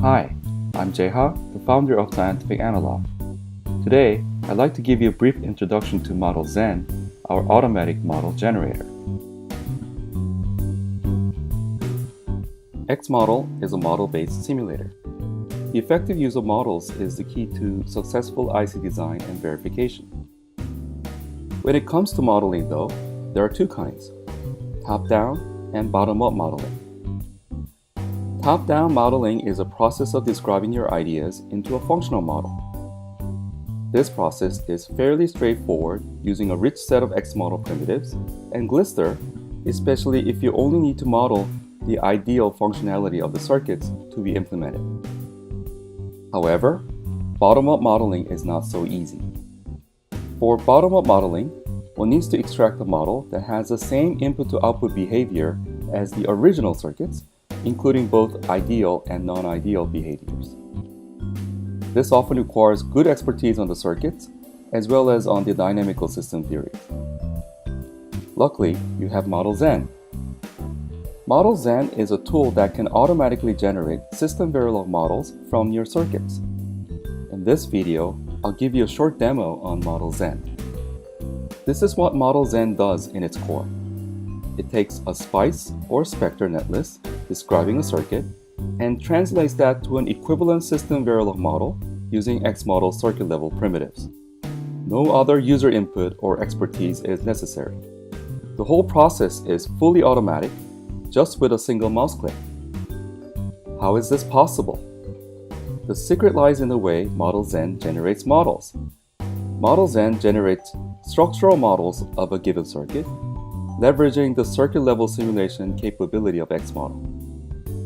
Hi, I'm Jeha, the founder of Scientific Analog. Today, I'd like to give you a brief introduction to MODELZEN, our automatic model generator. XMODEL is a model-based simulator. The effective use of models is the key to successful IC design and verification. When it comes to modeling, though, there are two kinds: top-down and bottom-up modeling. Top-down modeling is a process of describing your ideas into a functional model. This process is fairly straightforward using a rich set of XMODEL primitives and Glister, especially if you only need to model the ideal functionality of the circuits to be implemented. However, bottom-up modeling is not so easy. For bottom-up modeling, one needs to extract a model that has the same input-to-output behavior as the original circuits, including both ideal and non-ideal behaviors. This often requires good expertise on the circuits, as well as on the dynamical system theories. Luckily, you have MODELZEN. MODELZEN is a tool that can automatically generate system Verilog models from your circuits. In this video, I'll give you a short demo on MODELZEN. This is what MODELZEN does in its core. It takes a SPICE or Spectre netlist describing a circuit and translates that to an equivalent system Verilog model using XMODEL circuit level primitives. No other user input or expertise is necessary. The whole process is fully automatic, just with a single mouse click. How is this possible? The secret lies in the way MODELZEN generates models. MODELZEN generates structural models of a given circuit, leveraging the circuit-level simulation capability of XMODEL.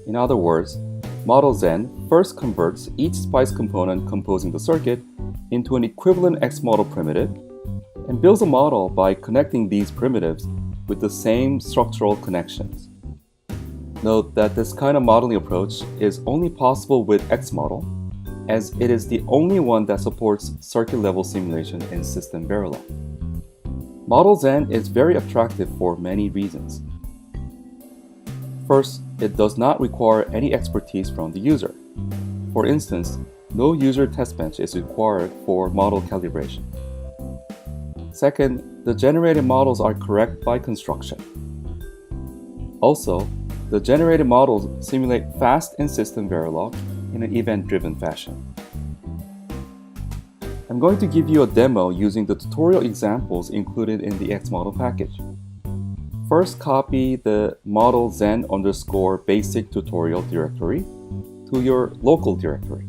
In other words, MODELZEN first converts each SPICE component composing the circuit into an equivalent XMODEL primitive and builds a model by connecting these primitives with the same structural connections. Note that this kind of modeling approach is only possible with XMODEL, as it is the only one that supports circuit-level simulation in system Verilog. MODELZEN is very attractive for many reasons. First, it does not require any expertise from the user. For instance, no user test bench is required for model calibration. Second, the generated models are correct by construction. Also, the generated models simulate fast in system Verilog in an event-driven fashion. I'm going to give you a demo using the tutorial examples included in the XMODEL package. First, copy the MODELZEN_basic tutorial directory to your local directory.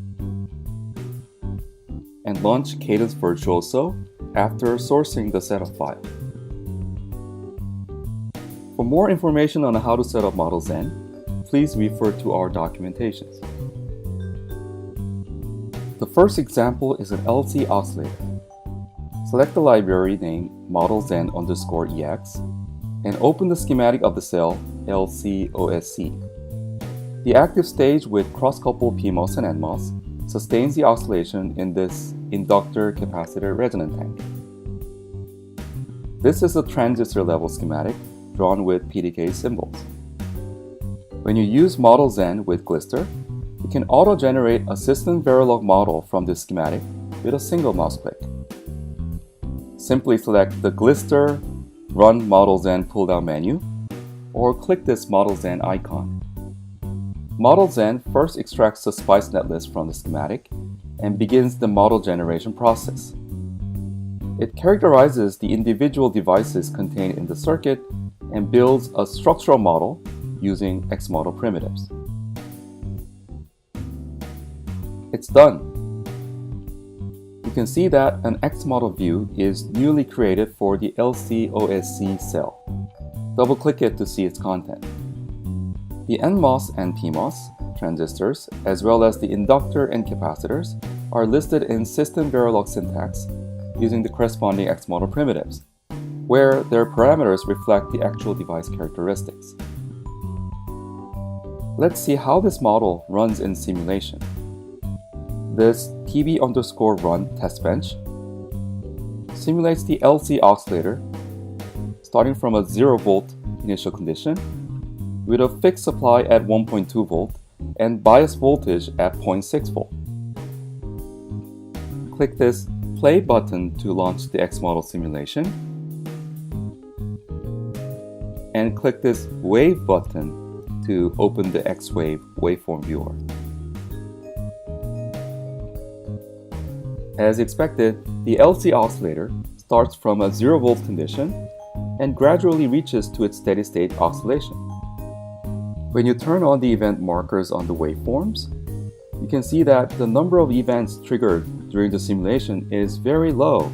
And launch Cadence Virtuoso after sourcing the setup file. For more information on how to set up MODELZEN, please refer to our documentations. The first example is an LC oscillator. Select the library named MODELZEN_EX and open the schematic of the cell LCOSC. The active stage with cross-coupled PMOS and NMOS sustains the oscillation in this inductor-capacitor resonant tank. This is a transistor level schematic drawn with PDK symbols. When you use MODELZEN with Glister, you can auto-generate a system Verilog model from this schematic with a single mouse click. Simply select the Glister Run MODELZEN pull-down menu, or click this MODELZEN icon. MODELZEN first extracts the SPICE netlist from the schematic and begins the model generation process. It characterizes the individual devices contained in the circuit and builds a structural model using XMODEL primitives. It's done. You can see that an XMODEL view is newly created for the LCOSC cell. Double-click it to see its content. The NMOS and PMOS transistors, as well as the inductor and capacitors, are listed in system Verilog syntax using the corresponding XMODEL primitives, where their parameters reflect the actual device characteristics. Let's see how this model runs in simulation. This TB_run test bench simulates the LC oscillator starting from a 0 volt initial condition with a fixed supply at 1.2 volt and bias voltage at 0.6 volt. Click this play button to launch the XMODEL simulation, and click this wave button to open the X-Wave waveform viewer. As expected, the LC oscillator starts from a 0 volt condition and gradually reaches to its steady state oscillation. When you turn on the event markers on the waveforms, you can see that the number of events triggered during the simulation is very low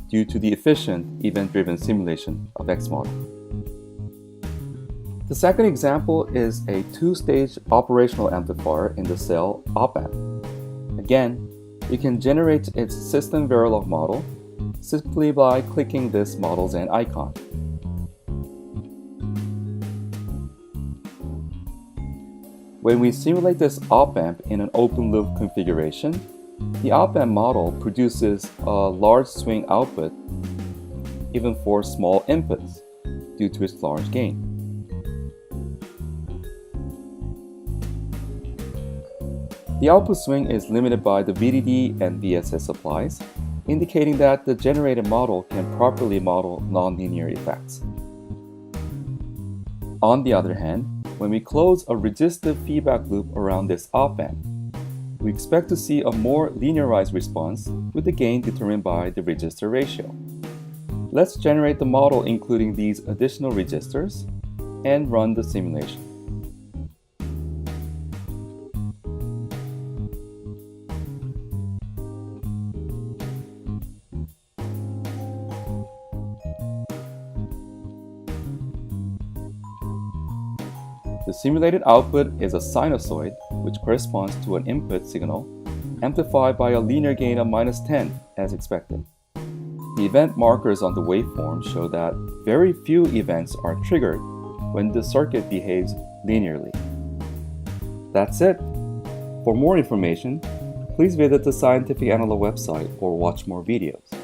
due to the efficient event-driven simulation of XMODEL. The second example is a two-stage operational amplifier in the cell op-amp. Again, you can generate its system Verilog model simply by clicking this MODELZEN icon. When we simulate this op-amp in an open-loop configuration, the op-amp model produces a large swing output even for small inputs due to its large gain. The output swing is limited by the VDD and VSS supplies, indicating that the generated model can properly model nonlinear effects. On the other hand, when we close a resistive feedback loop around this op-amp, we expect to see a more linearized response with the gain determined by the resistor ratio. Let's generate the model including these additional resistors and run the simulation. The simulated output is a sinusoid, which corresponds to an input signal amplified by a linear gain of -10 as expected. The event markers on the waveform show that very few events are triggered when the circuit behaves linearly. That's it. For more information, please visit the Scientific Analog website or watch more videos.